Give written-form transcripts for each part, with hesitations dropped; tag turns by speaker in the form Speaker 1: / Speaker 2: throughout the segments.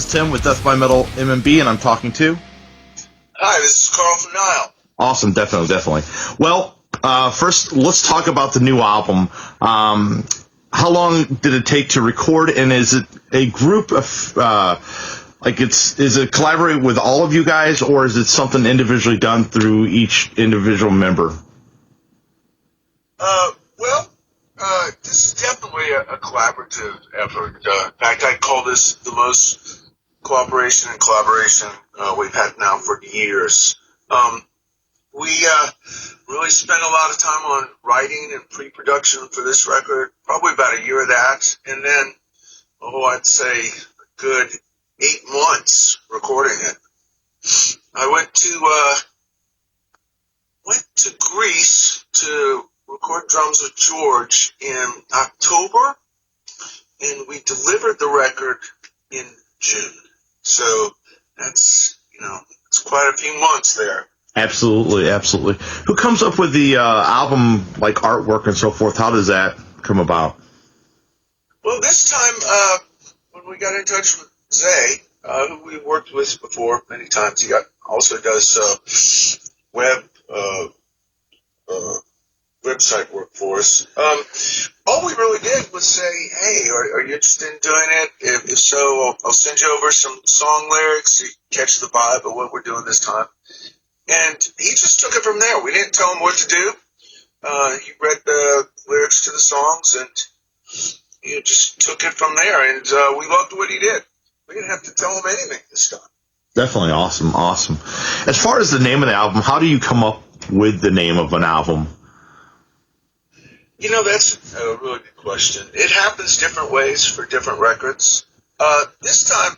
Speaker 1: is Tim with Death by Metal MMB, and I'm talking to...
Speaker 2: Hi, this is Karl from Nile.
Speaker 1: Awesome, definitely. Well, first, let's talk about the new album. How long did it take to record, and is it a group of... is it collaborate with all of you guys, or is it something individually done through each individual member?
Speaker 2: This is definitely a collaborative effort. In fact, I call this the most cooperation and collaboration we've had now for years. We really spent a lot of time on writing and pre-production for this record, probably about a year of that, and then, I'd say a good 8 months recording it. I went to Greece to record drums with George in October, and we delivered the record in June. So that's, it's quite a few months there.
Speaker 1: Absolutely. Who comes up with the album, like artwork and so forth? How does that come about?
Speaker 2: Well, this time, when we got in touch with Zay, who we worked with before many times, he also does website work for us. All we really did was say, hey, are you interested in doing it? If so, I'll send you over some song lyrics so you can catch the vibe of what we're doing this time. And he just took it from there. We didn't tell him what to do. He read the lyrics to the songs, and he just took it from there. And we loved what he did. We didn't have to tell him anything this time.
Speaker 1: Definitely awesome. As far as the name of the album, how do you come up with the name of an album?
Speaker 2: That's a really good question. It happens different ways for different records. This time,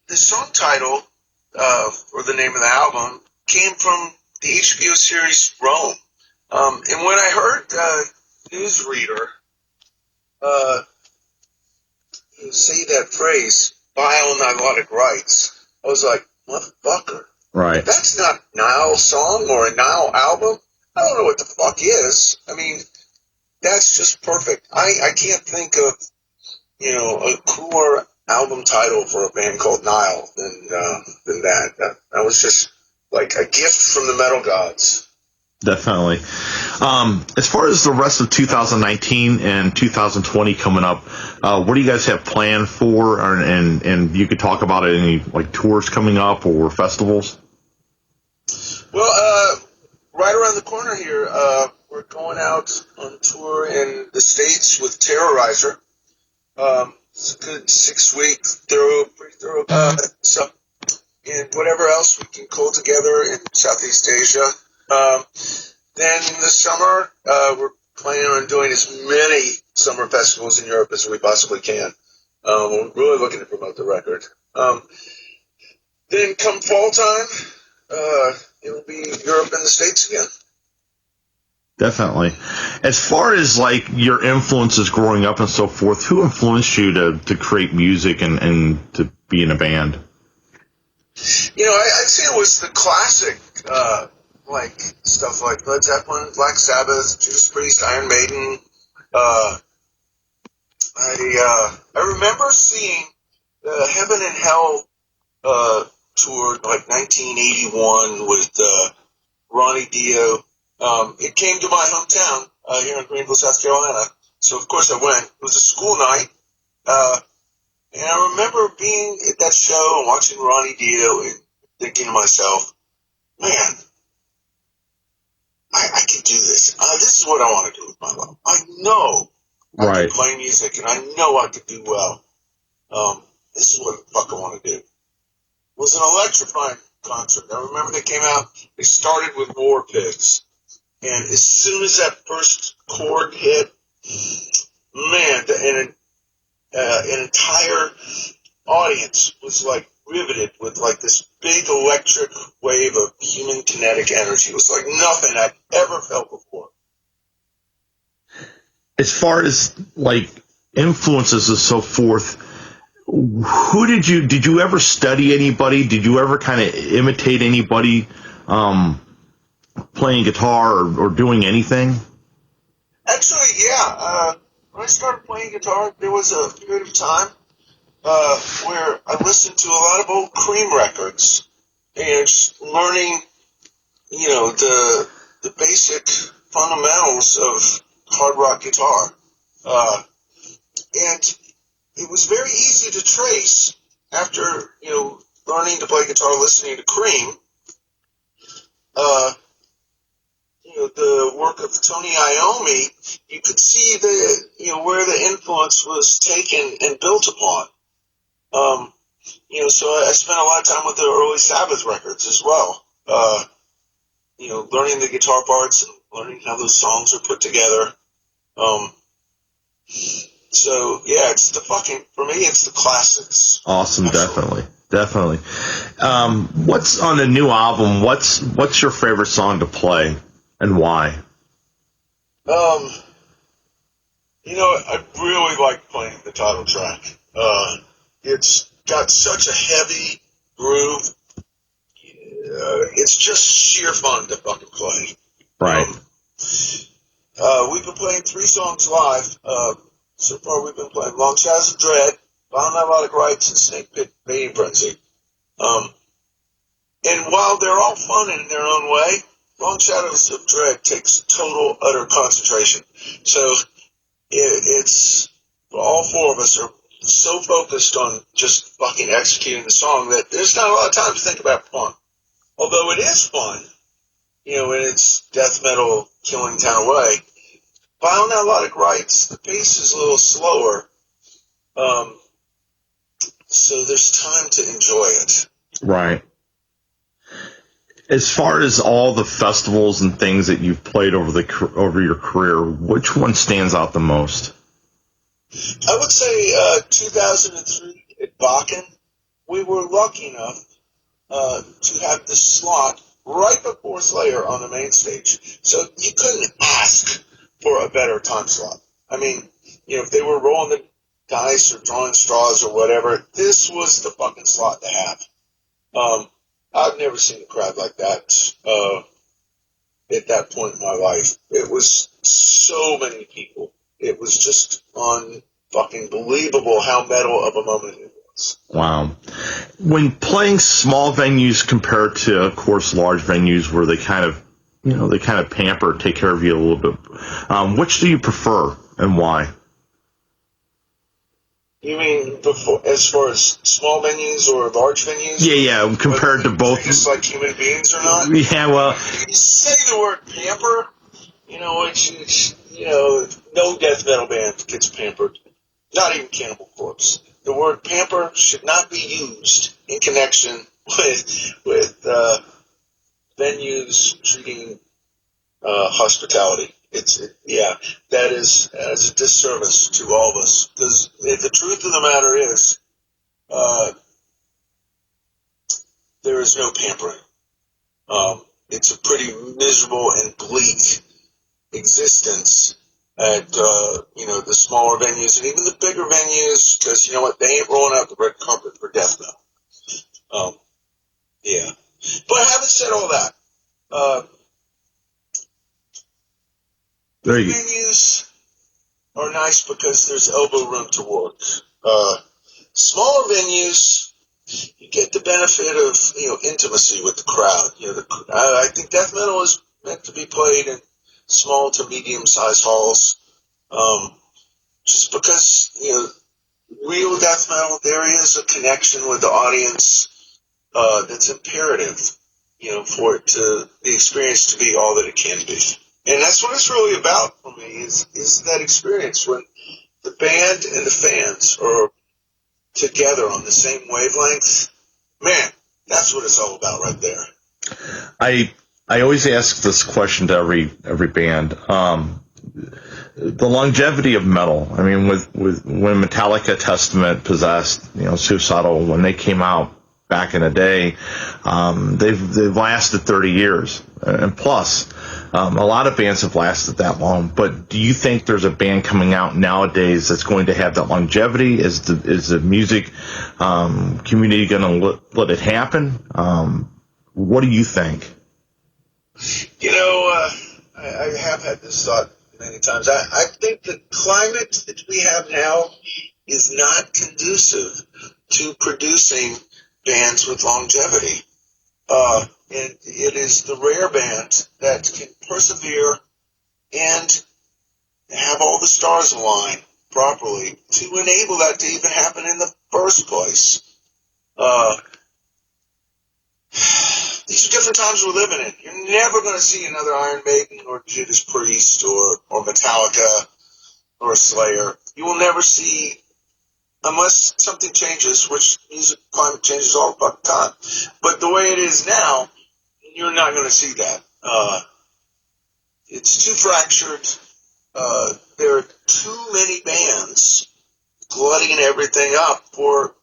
Speaker 2: the song title or the name of the album came from the HBO series Rome. And when I heard newsreader say that phrase, bionilotic rights, I was like, motherfucker.
Speaker 1: Right.
Speaker 2: That's not Nile song or a Nile album. I don't know what the fuck is. I mean, that's just perfect. I can't think of, a cooler album title for a band called Nile than that. That was just like a gift from the metal gods.
Speaker 1: Definitely. As far as the rest of 2019 and 2020 coming up, what do you guys have planned for? And you could talk about any tours coming up or festivals?
Speaker 2: Well, right around the corner here, we're going out on tour in the States with Terrorizer. It's a good 6-week pretty thorough stuff, and whatever else we can pull together in Southeast Asia. Then in the summer, we're planning on doing as many summer festivals in Europe as we possibly can. We're really looking to promote the record. Then come fall time, it'll be Europe and the States again.
Speaker 1: Definitely. As far as your influences growing up and so forth, who influenced you to create music and to be in a band?
Speaker 2: I'd say it was the classic, stuff like Led Zeppelin, Black Sabbath, Judas Priest, Iron Maiden. I remember seeing the Heaven and Hell tour 1981 with Ronnie Dio. It came to my hometown here in Greenville, South Carolina. So, of course, I went. It was a school night. And I remember being at that show and watching Ronnie Dio and thinking to myself, man, I can do this. This is what I want to do with my life. I know I can play music, and I know I can do well. This is what the fuck I want to do. It was an electrifying concert. I remember they came out, they started with War Pigs. And as soon as that first chord hit, man, an entire audience was riveted with this big electric wave of human kinetic energy. It was like nothing I'd ever felt before.
Speaker 1: As far as influences and so forth, who did you ever study anybody? Did you ever kind of imitate anybody playing guitar or doing anything?
Speaker 2: Actually, yeah. when I started playing guitar, there was a period of time where I listened to a lot of old Cream records and just learning, the basic fundamentals of hard rock guitar. And it was very easy to trace after, learning to play guitar, listening to Cream, the work of Tony Iommi. You could see where the influence was taken and built upon. So I spent a lot of time with the early Sabbath records as well. Learning the guitar parts and learning how those songs are put together. So yeah, for me, it's the classics.
Speaker 1: Awesome. Absolutely. Definitely. What's on the new album? What's your favorite song to play and why?
Speaker 2: I really like playing the title track. It's got such a heavy groove. It's just sheer fun to fucking play.
Speaker 1: Right.
Speaker 2: We've been playing 3 songs live. So far, we've been playing Long Shadows of Dread, Violent Erotic Rites, and Snake Pit Mating Frenzy. And while they're all fun in their own way, Long Shadows of Dread takes total, utter concentration. So it's all 4 of us are so focused on just fucking executing the song that there's not a lot of time to think about fun. Although it is fun, in its death metal killing kind of way. Violent Erotic Rites, the pace is a little slower, so there's time to enjoy it.
Speaker 1: Right. As far as all the festivals and things that you've played over your career, which one stands out the most?
Speaker 2: I would say 2003 at Bakken. We were lucky enough to have the slot right before Slayer on the main stage, so you couldn't ask for a better time slot. I mean, if they were rolling the dice or drawing straws or whatever, this was the fucking slot to have. I've never seen a crowd like that at that point in my life. It was so many people. It was just unfucking believable how metal of a moment it was.
Speaker 1: Wow. When playing small venues compared to, of course, large venues where they kind of pamper, take care of you a little bit. Which do you prefer and why?
Speaker 2: You mean as far as small venues or large venues?
Speaker 1: Yeah, compared to both.
Speaker 2: Just like human beings or not?
Speaker 1: Yeah, well.
Speaker 2: You say the word pamper, which no death metal band gets pampered. Not even Cannibal Corpse. The word pamper should not be used in connection with venues treating hospitality. That is as a disservice to all of us. Because the truth of the matter is, there is no pampering. It's a pretty miserable and bleak existence at the smaller venues and even the bigger venues. Because you know what, they ain't rolling out the red carpet for death metal. But having said all that, venues are nice because there's elbow room to work. Smaller venues, you get the benefit of intimacy with the crowd. I think death metal is meant to be played in small to medium sized halls, just because real death metal, there is a connection with the audience that's imperative, for it to the experience to be all that it can be. And that's what it's really about for me, is that experience when the band and the fans are together on the same wavelength. Man, that's what it's all about right there.
Speaker 1: I always ask this question to every band. The longevity of metal. I mean, with when Metallica, Testament, Possessed, Suicidal, when they came out back in the day, they've lasted 30 years and plus. A lot of bands have lasted that long, but do you think there's a band coming out nowadays that's going to have that longevity? Is the music community going to let it happen? What do you think?
Speaker 2: I have had this thought many times. I think the climate that we have now is not conducive to producing bands with longevity. And it is the rare band that can persevere and have all the stars align properly to enable that to even happen in the first place. These are different times we're living in. You're never going to see another Iron Maiden or Judas Priest or Metallica or Slayer. You will never see, unless something changes, which music climate changes all the fucking time. But the way it is now, you're not going to see that. It's too fractured. There are too many bands glutting everything up for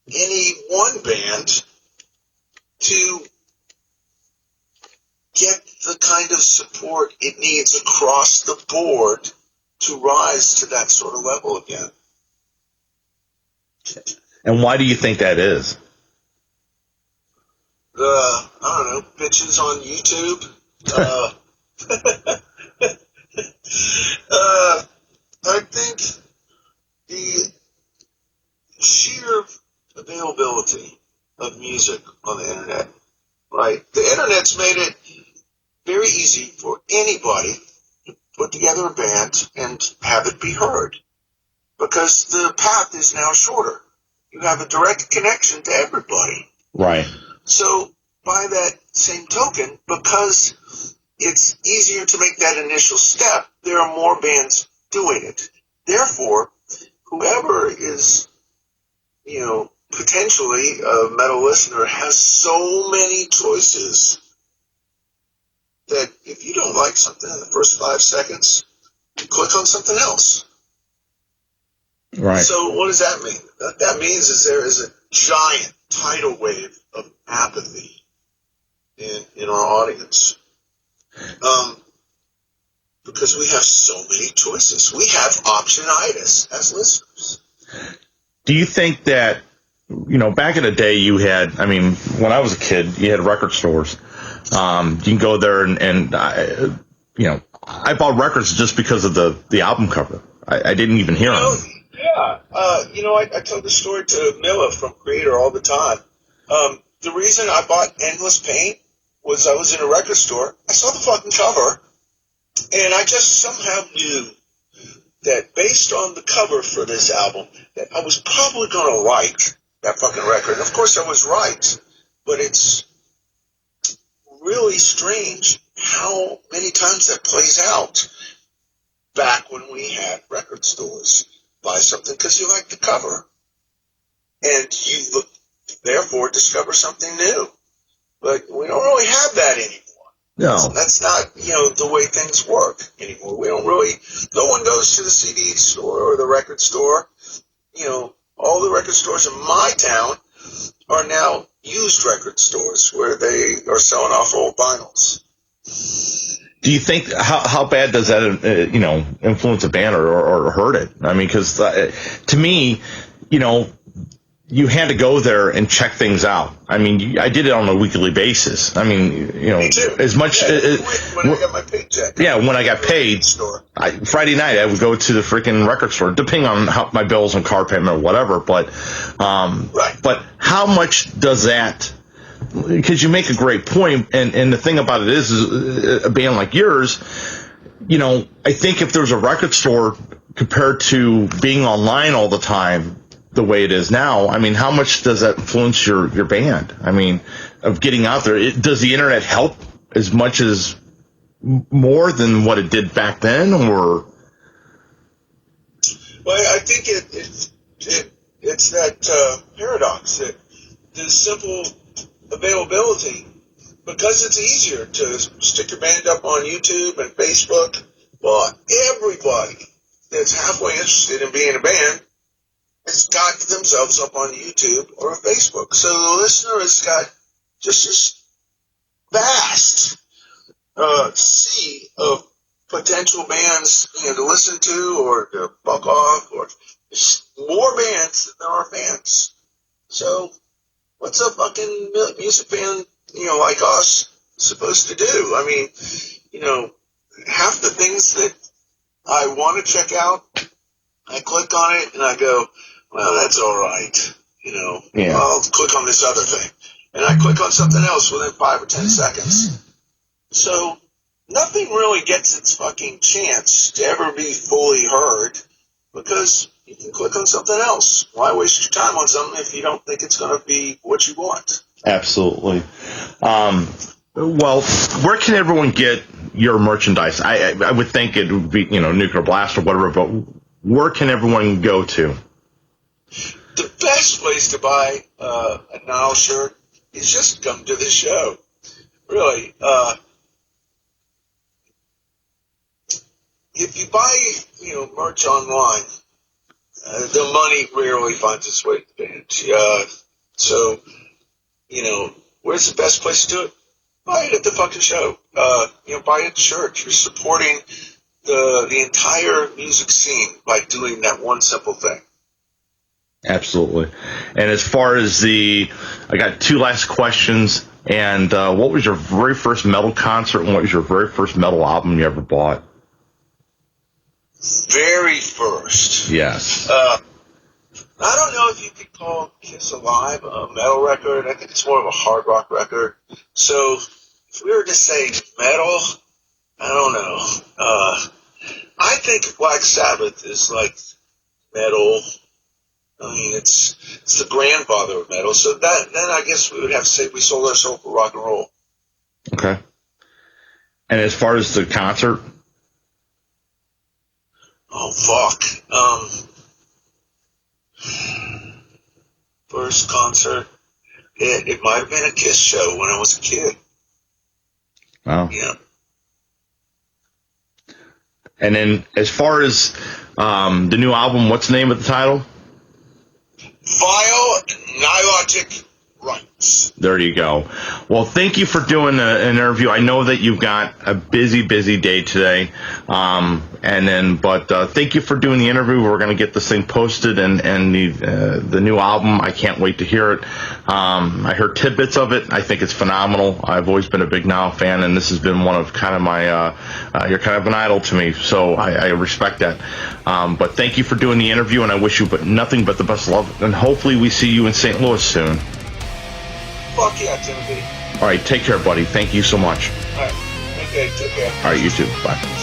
Speaker 2: any one band to get the kind of support it needs across the board to rise to that sort of level again.
Speaker 1: And why do you think that is?
Speaker 2: I don't know, bitches on YouTube. I think the sheer availability of music on the internet, right? The internet's made it very easy for anybody to put together a band and have it be heard, because the path is now shorter. You have a direct connection to everybody.
Speaker 1: Right.
Speaker 2: So by that same token, because it's easier to make that initial step, there are more bands doing it. Therefore, whoever is, potentially a metal listener has so many choices that if you don't like something in the first 5 seconds, you click on something else.
Speaker 1: Right.
Speaker 2: So what does that mean? What that means is there is a giant tidal wave of apathy in our audience. Because we have so many choices. We have optionitis as listeners.
Speaker 1: Do you think that, back in the day you had, when I was a kid, you had record stores. You can go there and I bought records just because of the album cover. I didn't even hear them.
Speaker 2: Yeah. I tell this story to Mila from Creator all the time. The reason I bought Endless Pain was I was in a record store. I saw the fucking cover, and I just somehow knew that based on the cover for this album, that I was probably going to like that fucking record. And of course I was right, but it's really strange how many times that plays out back when we had record stores. Buy something because you like the cover, and you therefore discover something new. But we don't really have that anymore.
Speaker 1: No.
Speaker 2: That's not, the way things work anymore. We don't really, no one goes to the CD store or the record store. All the record stores in my town are now used record stores where they are selling off old vinyls.
Speaker 1: Do you think, how bad does that, influence a band or hurt it? Because to me, you had to go there and check things out. I did it on a weekly basis.
Speaker 2: Me too.
Speaker 1: As much
Speaker 2: when I got my paycheck.
Speaker 1: Yeah, when I got paid, Friday night I would go to the freaking record store, depending on how my bills and car payment or whatever. But,
Speaker 2: right.
Speaker 1: But how much does that? Because you make a great point, and the thing about it is a band like yours, I think if there's a record store compared to being online all the time, the way it is now, how much does that influence your band? Of getting out there, does the internet help as much as more than what it did back then, or?
Speaker 2: Well, I think it's that paradox that the simple availability, because it's easier to stick your band up on YouTube and Facebook. Well, everybody that's halfway interested in being a band has got themselves up on YouTube or Facebook. So the listener has got just this vast sea of potential bands to listen to or to buck off, or more bands than there are fans. So what's a fucking music band, like us supposed to do? Half the things that I want to check out. I click on it and I go, well, that's all right.
Speaker 1: Yeah.
Speaker 2: I'll click on this other thing. And I click on something else within 5 or 10 seconds. So nothing really gets its fucking chance to ever be fully heard because you can click on something else. Why waste your time on something if you don't think it's going to be what you want?
Speaker 1: Absolutely. Well, where can everyone get your merchandise? I would think it would be, Nuclear Blast or whatever, but where can everyone go to?
Speaker 2: The best place to buy a Nile shirt is just come to the show. Really. If you buy, merch online, the money rarely finds its way to the band. So, where's the best place to do it? Buy it at the fucking show. Buy it at the church. You're supporting the entire music scene by doing that one simple thing.
Speaker 1: Absolutely. And as far as I got two last questions. And what was your very first metal concert and what was your very first metal album you ever bought?
Speaker 2: Very first.
Speaker 1: Yes.
Speaker 2: I don't know if you could call Kiss Alive a metal record. I think it's more of a hard rock record. So if we were to say metal, I don't know. I think Black Sabbath is like metal. I mean, it's the grandfather of metal. So then I guess we would have to say we sold our soul for rock and roll.
Speaker 1: Okay. And as far as the concert?
Speaker 2: Oh, fuck. First concert, it might have been a Kiss show when I was a kid.
Speaker 1: Wow.
Speaker 2: Yeah.
Speaker 1: And then as far as the new album, what's the name of the title?
Speaker 2: Vile Nilotic Rights.
Speaker 1: There you go. Well, thank you for doing an interview. I know that you've got a busy day today. But thank you for doing the interview. We're going to get this thing posted and the new album. I can't wait to hear it. I heard tidbits of it. I think it's phenomenal. I've always been a big Nile fan, and this has been one of kind of my, you're kind of an idol to me. So I respect that. But thank you for doing the interview, and I wish you nothing but the best of luck. And hopefully we see you in St. Louis soon.
Speaker 2: Fuck yeah, Timothy.
Speaker 1: All right, take care, buddy. Thank you so much.
Speaker 2: All right. Okay, take care.
Speaker 1: All right, you too. Bye.